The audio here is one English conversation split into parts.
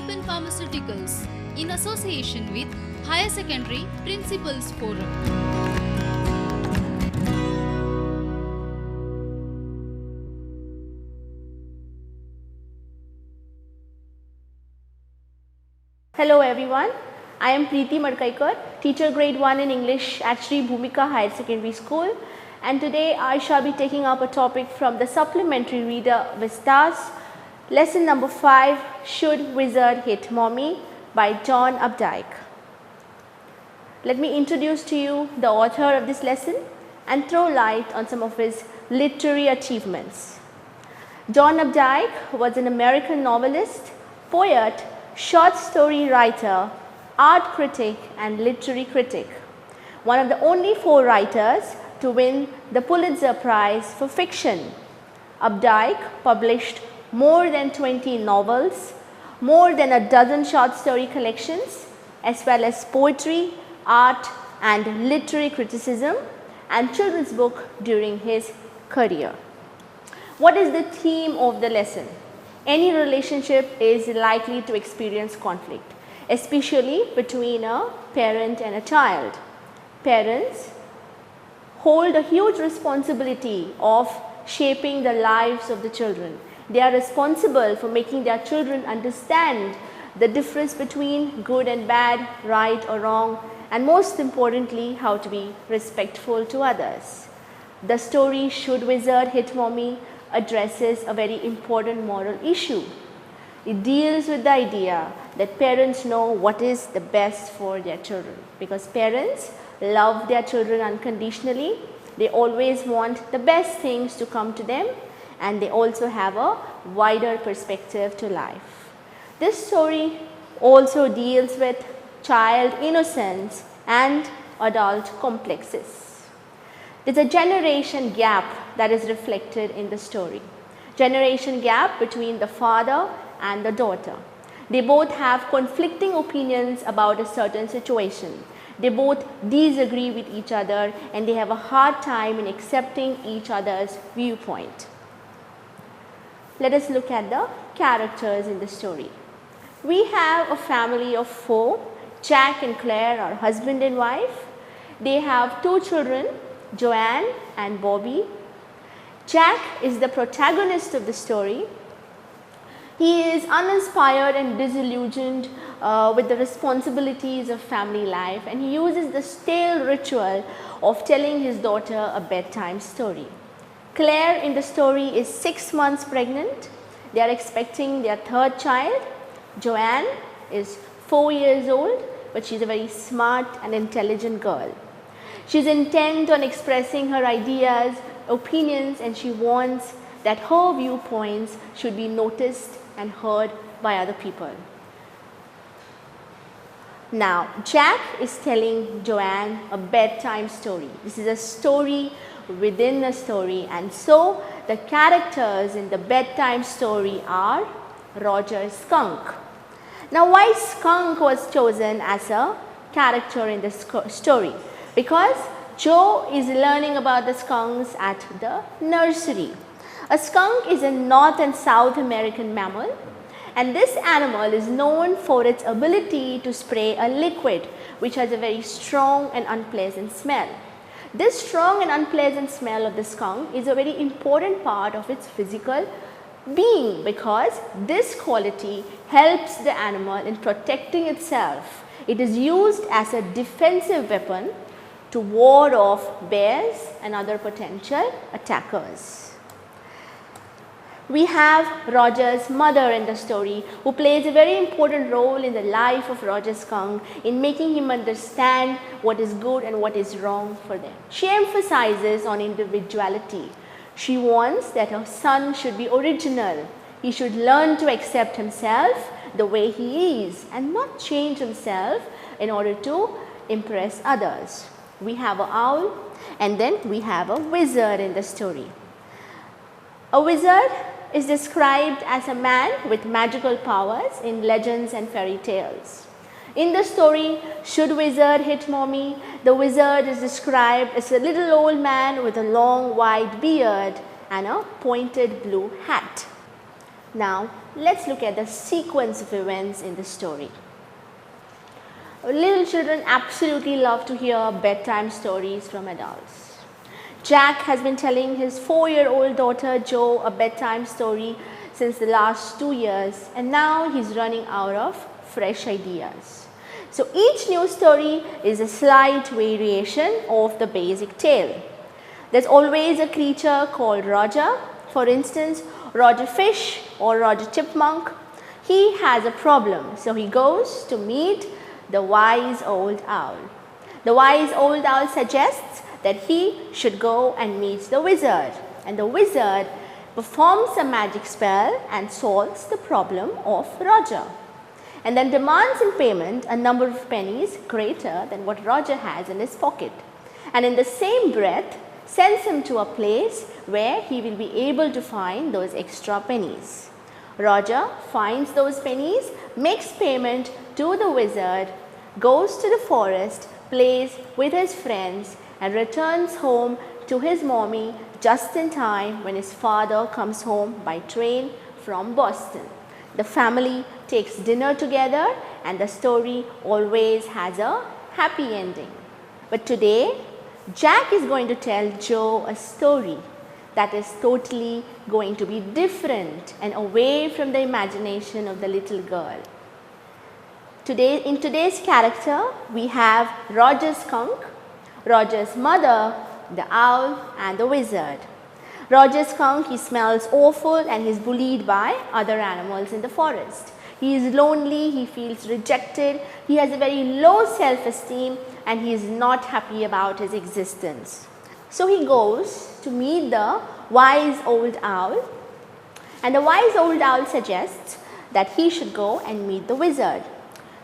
and Pharmaceuticals in association with Higher Secondary Principals Forum. Hello everyone, I am Preeti Madkaikar, teacher grade 1 in English at Shree Bhumika Higher Secondary School, and today I shall be taking up a topic from the supplementary reader Vistas, lesson number 5, Should Wizard Hit Mommy by John Updike. Let me introduce to you the author of this lesson and throw light on some of his literary achievements. John Updike was an American novelist, poet, short story writer, art critic and literary critic. One of the only 4 writers to win the Pulitzer Prize for fiction. Updike published more than 20 novels, more than a dozen short story collections, as well as poetry, art and literary criticism and children's book during his career. What is the theme of the lesson? Any relationship is likely to experience conflict, especially between a parent and a child. Parents hold a huge responsibility of shaping the lives of the children. They are responsible for making their children understand the difference between good and bad, right or wrong, and most importantly, how to be respectful to others. The story Should Wizard Hit Mommy addresses a very important moral issue. It deals with the idea that parents know what is the best for their children, because parents love their children unconditionally. They always want the best things to come to them, and they also have a wider perspective to life. This story also deals with child innocence and adult complexes. There's a generation gap that is reflected in the story. Generation gap between the father and the daughter. They both have conflicting opinions about a certain situation. They both disagree with each other and they have a hard time in accepting each other's viewpoint. Let us look at the characters in the story. We have a family of 4. Jack and Claire are husband and wife. They have 2 children, Joanne and Bobby. Jack is the protagonist of the story. He is uninspired and disillusioned with the responsibilities of family life, and he uses the stale ritual of telling his daughter a bedtime story. Claire in the story is 6 months pregnant. They are expecting their 3rd child. Joanne is 4 years old, but she is a very smart and intelligent girl. She is intent on expressing her ideas, opinions, and she wants that her viewpoints should be noticed and heard by other people. Now, Jack is telling Joanne a bedtime story. This is a story within a story, and so the characters in the bedtime story are Roger Skunk. Now, why Skunk was chosen as a character in the story? Because Joe is learning about the skunks at the nursery. A skunk is a North and South American mammal, and this animal is known for its ability to spray a liquid which has a very strong and unpleasant smell. This strong and unpleasant smell of the skunk is a very important part of its physical being, because this quality helps the animal in protecting itself. It is used as a defensive weapon to ward off bears and other potential attackers. We have Roger's mother in the story, who plays a very important role in the life of Roger Skunk in making him understand what is good and what is wrong for them. She emphasizes on individuality. She wants that her son should be original. He should learn to accept himself the way he is and not change himself in order to impress others. We have an owl, and then we have a wizard in the story. A wizard is described as a man with magical powers in legends and fairy tales. In the story Should Wizard Hit Mommy, the wizard is described as a little old man with a long white beard and a pointed blue hat. Now, let's look at the sequence of events in the story. Little children absolutely love to hear bedtime stories from adults. Jack has been telling his 4-year-old daughter Jo a bedtime story since the last 2 years, and now he's running out of fresh ideas. So each new story is a slight variation of the basic tale. There's always a creature called Roger. For instance, Roger Fish or Roger Chipmunk. He has a problem, so he goes to meet the wise old owl. The wise old owl suggests that he should go and meet the wizard, and the wizard performs a magic spell and solves the problem of Roger, and then demands in payment a number of pennies greater than what Roger has in his pocket, and in the same breath sends him to a place where he will be able to find those extra pennies. Roger finds those pennies, makes payment to the wizard, goes to the forest, plays with his friends, and returns home to his mommy just in time when his father comes home by train from Boston. The family takes dinner together and the story always has a happy ending. But today, Jack is going to tell Jo a story that is totally going to be different and away from the imagination of the little girl. In today's character, we have Roger Skunk, Roger's mother, the owl, and the wizard. Roger Skunk, he smells awful and he is bullied by other animals in the forest. He is lonely, he feels rejected, he has a very low self-esteem, and he is not happy about his existence. So he goes to meet the wise old owl, and the wise old owl suggests that he should go and meet the wizard.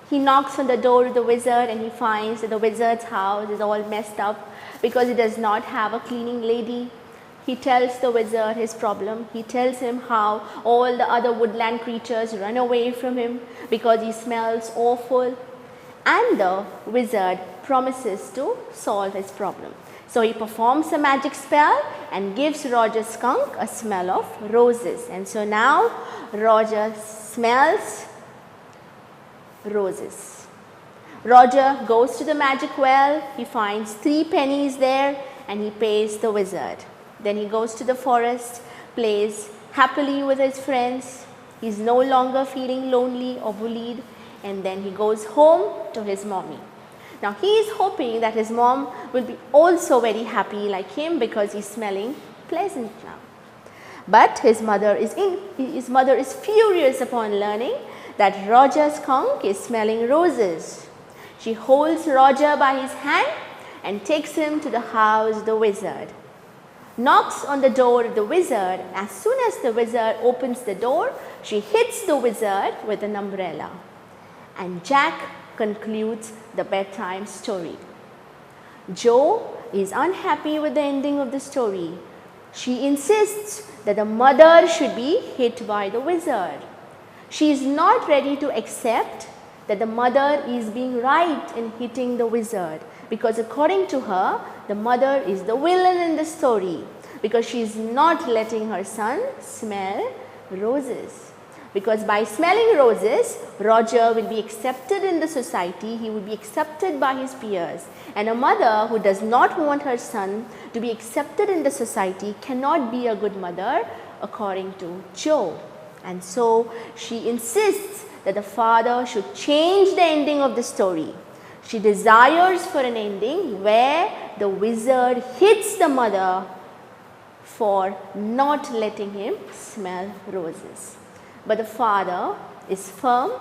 He knocks on the door of the wizard and he finds that the wizard's house is all messed up because he does not have a cleaning lady. He tells the wizard his problem. He tells him how all the other woodland creatures run away from him because he smells awful. And the wizard promises to solve his problem. So he performs a magic spell and gives Roger Skunk a smell of roses. And so now Roger smells roses. Roger goes to the magic well. He finds 3 pennies there and he pays the wizard. Then he goes to the forest, plays happily with his friends. He's no longer feeling lonely or bullied, and then he goes home to his mommy. Now he is hoping that his mom will be also very happy like him because he's smelling pleasant now. But his mother is furious upon learning that Roger Skunk is smelling roses. She holds Roger by his hand and takes him to the house of the wizard. Knocks on the door of the wizard. As soon as the wizard opens the door, she hits the wizard with an umbrella. And Jack concludes the bedtime story. Jo is unhappy with the ending of the story. She insists that the mother should be hit by the wizard. She is not ready to accept that the mother is being right in hitting the wizard, because according to her, the mother is the villain in the story because she is not letting her son smell roses. Because by smelling roses, Roger will be accepted in the society, he will be accepted by his peers. And a mother who does not want her son to be accepted in the society cannot be a good mother according to Jo. And so she insists that the father should change the ending of the story. She desires for an ending where the wizard hits the mother for not letting him smell roses. But the father is firm.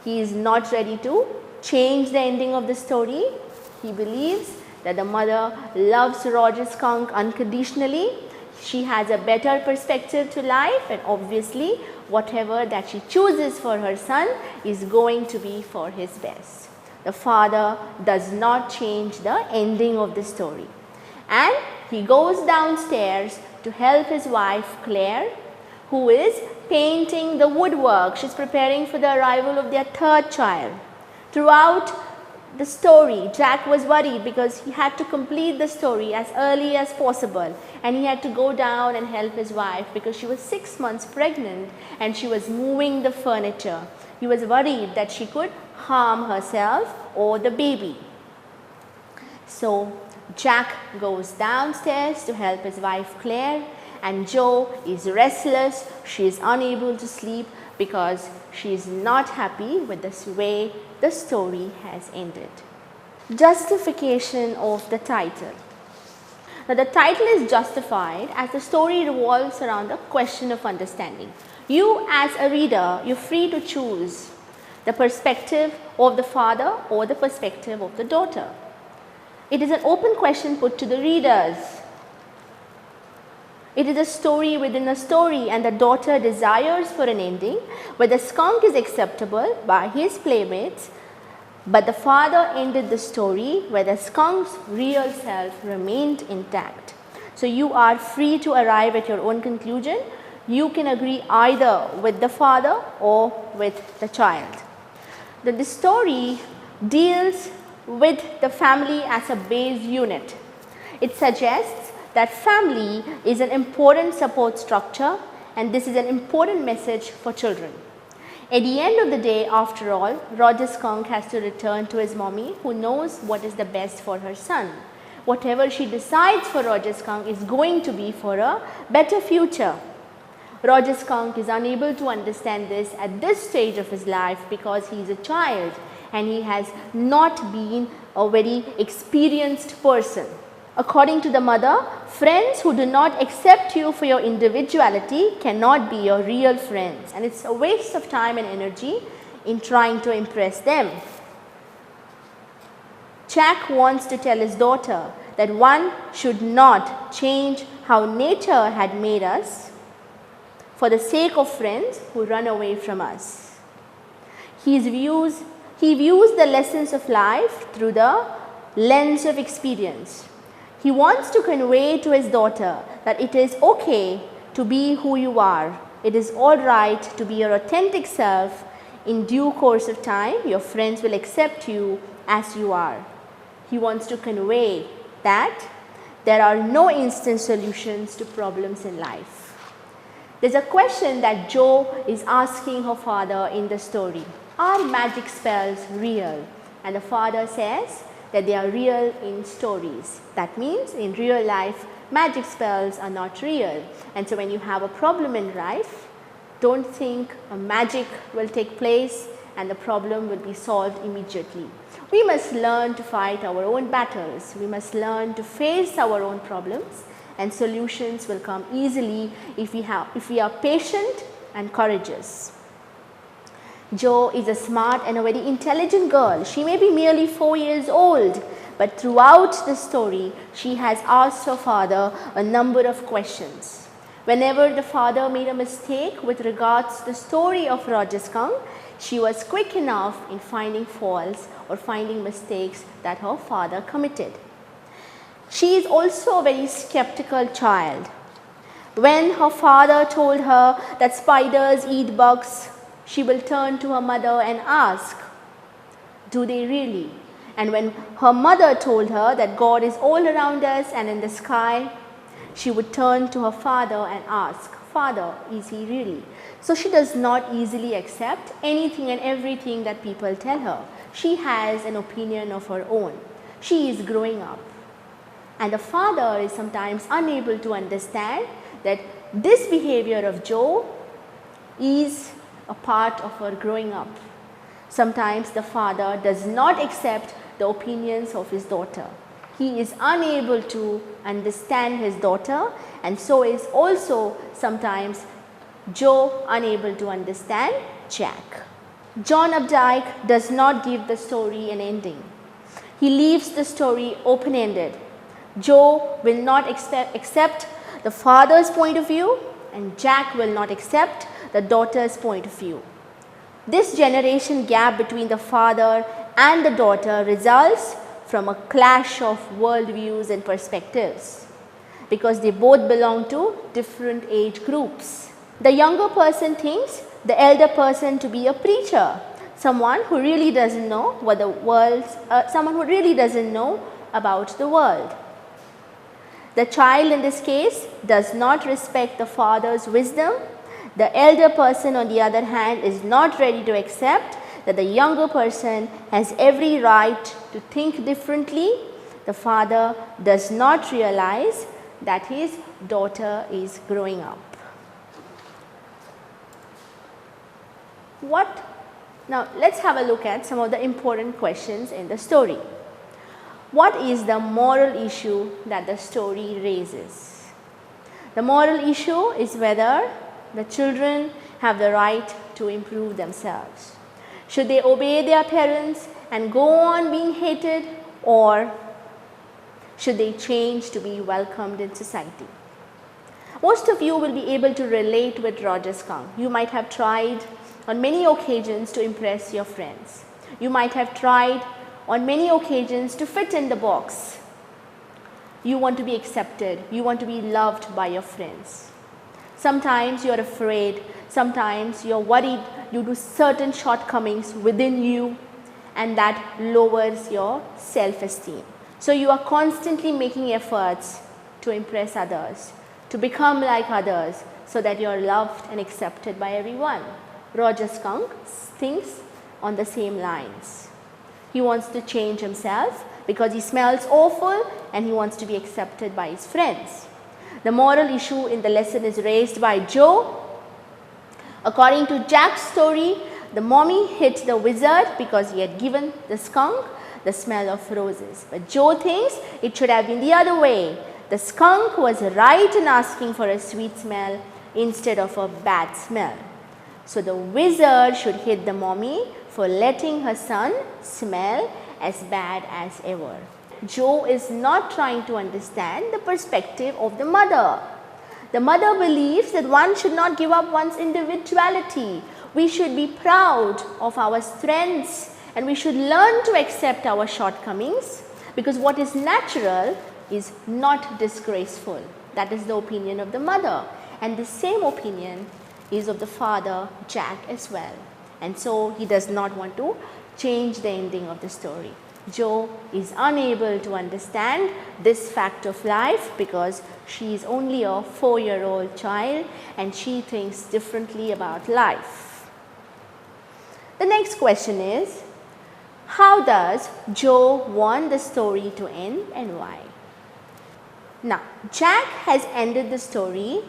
He is not ready to change the ending of the story. He believes that the mother loves Roger Skunk unconditionally. She has a better perspective to life, and obviously whatever that she chooses for her son is going to be for his best. The father does not change the ending of the story. And he goes downstairs to help his wife Claire, who is painting the woodwork. She's preparing for the arrival of their 3rd child. Throughout the story. Jack was worried because he had to complete the story as early as possible, and he had to go down and help his wife because she was 6 months pregnant and she was moving the furniture. He was worried that she could harm herself or the baby. So Jack goes downstairs to help his wife Claire, and Jo is restless. She is unable to sleep because she is not happy with the way the story has ended. Justification of the title. Now the title is justified as the story revolves around the question of understanding. You as a reader, you're free to choose the perspective of the father or the perspective of the daughter. It is an open question put to the readers. It is a story within a story, and the daughter desires for an ending where the skunk is acceptable by his playmates, but the father ended the story where the skunk's real self remained intact. So you are free to arrive at your own conclusion. You can agree either with the father or with the child. The story deals with the family as a base unit. It suggests that family is an important support structure, and this is an important message for children. At the end of the day, after all, Roger Skunk has to return to his mommy, who knows what is the best for her son. Whatever she decides for Roger Skunk is going to be for a better future. Roger Skunk is unable to understand this at this stage of his life because he is a child and he has not been a very experienced person. According to the mother, friends who do not accept you for your individuality cannot be your real friends, and it's a waste of time and energy in trying to impress them. Jack wants to tell his daughter that one should not change how nature had made us for the sake of friends who run away from us. He views the lessons of life through the lens of experience. He wants to convey to his daughter that it is okay to be who you are. It is all right to be your authentic self. In due course of time, your friends will accept you as you are. He wants to convey that there are no instant solutions to problems in life. There's a question that Jo is asking her father in the story. Are magic spells real? And the father says that they are real in stories. That means in real life, magic spells are not real. And so when you have a problem in life, don't think a magic will take place and the problem will be solved immediately. We must learn to fight our own battles. We must learn to face our own problems, and solutions will come easily if we are patient and courageous. Jo is a smart and a very intelligent girl. She may be merely 4 years old, but throughout the story, she has asked her father a number of questions. Whenever the father made a mistake with regards to the story of Roger Skunk, she was quick enough in finding faults or finding mistakes that her father committed. She is also a very skeptical child. When her father told her that spiders eat bugs, she will turn to her mother and ask, do they really? And when her mother told her that God is all around us and in the sky, she would turn to her father and ask, Father, is he really? So she does not easily accept anything and everything that people tell her. She has an opinion of her own. She is growing up. And the father is sometimes unable to understand that this behavior of Jo is a part of her growing up. Sometimes the father does not accept the opinions of his daughter. He is unable to understand his daughter, and so is also sometimes Jo unable to understand Jack. John Updike does not give the story an ending. He leaves the story open-ended. Jo will not accept the father's point of view, and Jack will not accept the daughter's point of view. This generation gap between the father and the daughter results from a clash of worldviews and perspectives because they both belong to different age groups. The younger person thinks the elder person to be a preacher. someone who really doesn't know what the world, someone who really doesn't know about the world. The child in this case does not respect the father's wisdom. The elder person, on the other hand, is not ready to accept that the younger person has every right to think differently. The father does not realize that his daughter is growing up. Now let's have a look at some of the important questions in the story. What is the moral issue that the story raises? The moral issue is whether the children have the right to improve themselves. Should they obey their parents and go on being hated, or should they change to be welcomed in society? Most of you will be able to relate with Roger Skunk. You might have tried on many occasions to impress your friends. You might have tried on many occasions to fit in the box. You want to be accepted. You want to be loved by your friends. Sometimes you are afraid. Sometimes you are worried due to certain shortcomings within you, and that lowers your self-esteem. So you are constantly making efforts to impress others, to become like others, so that you are loved and accepted by everyone. Roger Skunk thinks on the same lines. He wants to change himself because he smells awful and he wants to be accepted by his friends. The moral issue in the lesson is raised by Joe. According to Jack's story, the mommy hit the wizard because he had given the skunk the smell of roses. But Joe thinks it should have been the other way. The skunk was right in asking for a sweet smell instead of a bad smell. So the wizard should hit the mommy for letting her son smell as bad as ever. Joe is not trying to understand the perspective of the mother. The mother believes that one should not give up one's individuality. We should be proud of our strengths and we should learn to accept our shortcomings, because what is natural is not disgraceful. That is the opinion of the mother, and the same opinion is of the father, Jack, as well. And so he does not want to change the ending of the story. Joe is unable to understand this fact of life because she is only a 4-year-old child and she thinks differently about life. The next question is, how does Joe want the story to end and why? Now, Jack has ended the story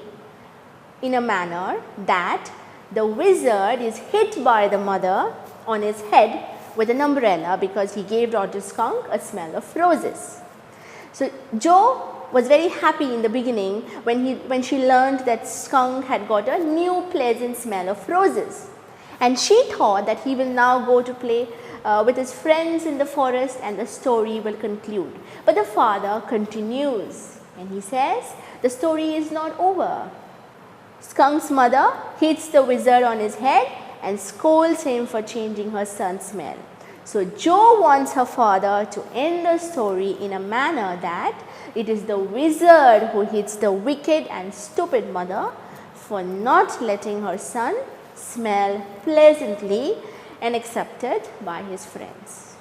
in a manner that the wizard is hit by the mother on his head with an umbrella because he gave Roger Skunk a smell of roses. So Joe was very happy in the beginning when she learned that Skunk had got a new pleasant smell of roses. And she thought that he will now go to play with his friends in the forest and the story will conclude. But the father continues and he says, the story is not over. Skunk's mother hits the wizard on his head and scolds him for changing her son's smell. So Joe wants her father to end the story in a manner that it is the wizard who hits the wicked and stupid mother for not letting her son smell pleasantly and accepted by his friends.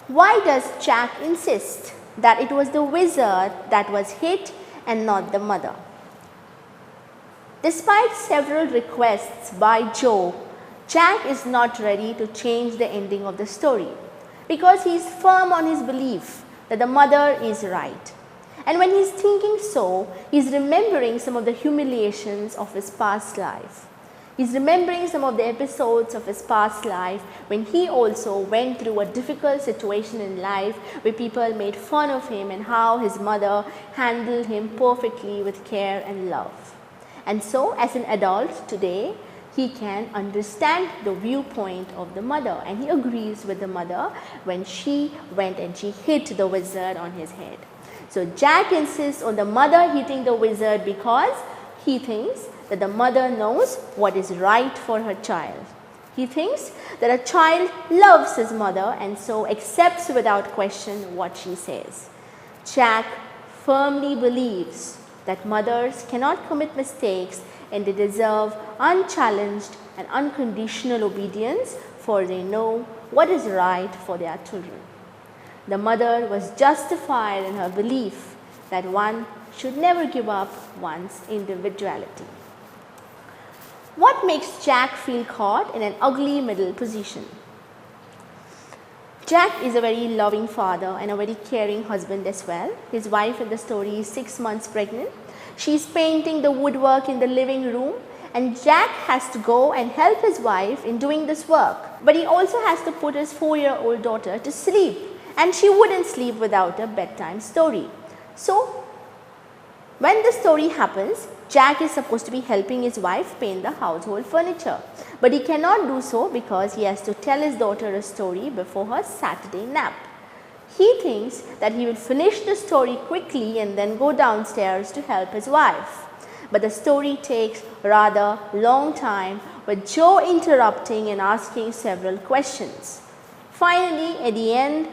Why does Jack insist that it was the wizard that was hit and not the mother? Despite several requests by Joe, Jack is not ready to change the ending of the story because he is firm on his belief that the mother is right. And when he is thinking so, he is remembering some of the humiliations of his past life. He is remembering some of the episodes of his past life when he also went through a difficult situation in life where people made fun of him and how his mother handled him perfectly with care and love. And so as an adult today, he can understand the viewpoint of the mother and he agrees with the mother when she went and she hit the wizard on his head. So Jack insists on the mother hitting the wizard because he thinks that the mother knows what is right for her child. He thinks that a child loves his mother and so accepts without question what she says. Jack firmly believes that mothers cannot commit mistakes and they deserve unchallenged and unconditional obedience for they know what is right for their children. The mother was justified in her belief that one should never give up one's individuality. What makes Jack feel caught in an ugly middle position? Jack is a very loving father and a very caring husband as well. His wife in the story is 6 months pregnant. She is painting the woodwork in the living room, and Jack has to go and help his wife in doing this work. But he also has to put his 4-year-old daughter to sleep, and she wouldn't sleep without a bedtime story. So, when the story happens, Jack is supposed to be helping his wife paint the household furniture. But he cannot do so because he has to tell his daughter a story before her Saturday nap. He thinks that he will finish the story quickly and then go downstairs to help his wife. But the story takes rather long time, with Joe interrupting and asking several questions. Finally, at the end,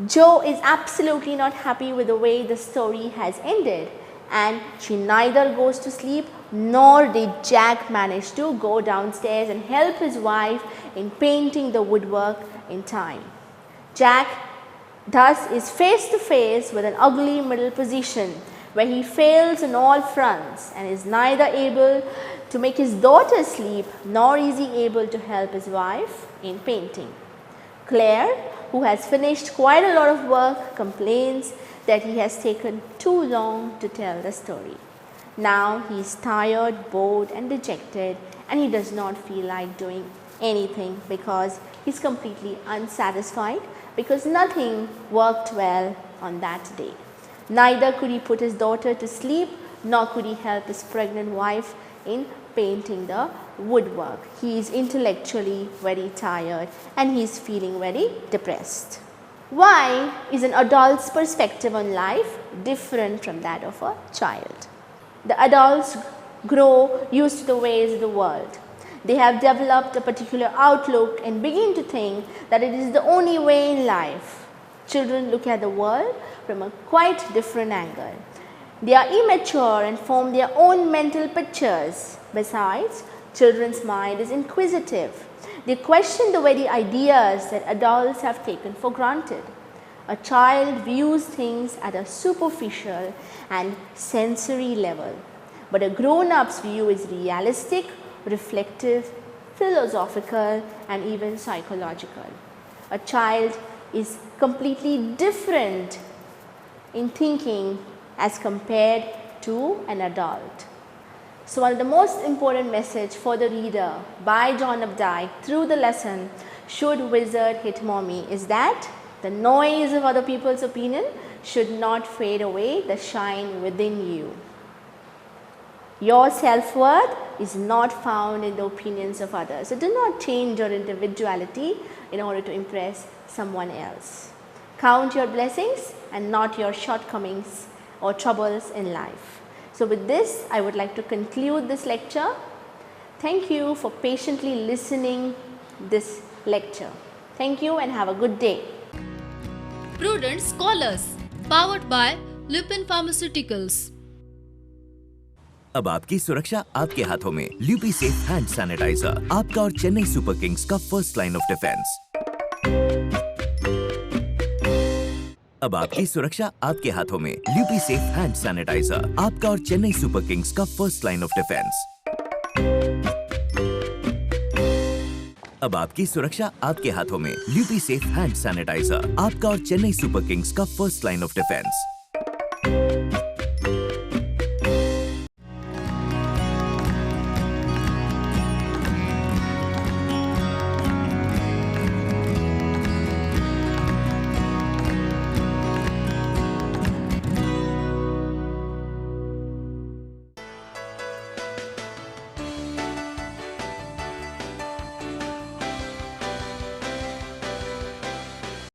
Joe is absolutely not happy with the way the story has ended, and she neither goes to sleep nor did Jack manage to go downstairs and help his wife in painting the woodwork in time. Jack thus is face to face with an ugly middle position where he fails on all fronts and is neither able to make his daughter sleep nor is he able to help his wife in painting. Claire, who has finished quite a lot of work, complains that he has taken too long to tell the story. Now he is tired, bored and dejected, and he does not feel like doing anything because he is completely unsatisfied because nothing worked well on that day. Neither could he put his daughter to sleep, nor could he help his pregnant wife in painting the woodwork. He is intellectually very tired and he is feeling very depressed. Why is an adult's perspective on life different from that of a child? The adults grow used to the ways of the world. They have developed a particular outlook and begin to think that it is the only way in life. Children look at the world from a quite different angle. They are immature and form their own mental pictures. Besides, children's mind is inquisitive. They question the very ideas that adults have taken for granted. A child views things at a superficial and sensory level, but a grown-up's view is realistic, reflective, philosophical and even psychological. A child is completely different in thinking as compared to an adult. So one of the most important message for the reader by John Updike through the lesson, Should Wizard Hit Mommy, is that the noise of other people's opinion should not fade away the shine within you. Your self-worth is not found in the opinions of others. So do not change your individuality in order to impress someone else. Count your blessings and not your shortcomings or troubles in life. So with this, I would like to conclude this lecture. Thank you for patiently listening this lecture. Thank you and have a good day. Prudent Scholars, powered by Lupin Pharmaceuticals. अब आपकी सुरक्षा आपके हाथों में। ल्यूपी safe hand sanitiser, आपका और Chennai super Kings का first line of defence. अब आपकी सुरक्षा आपके हाथों में। ल्यूपी सेफ हैंड सैनिटाइजर, आपका और चेन्नई सुपर किंग्स का फर्स्ट लाइन ऑफ डिफेंस। अब आपकी सुरक्षा आपके हाथों में। ल्यूपी सेफ हैंड सैनिटाइजर, आपका और चेन्नई सुपर किंग्स का फर्स्ट लाइन ऑफ डिफेंस।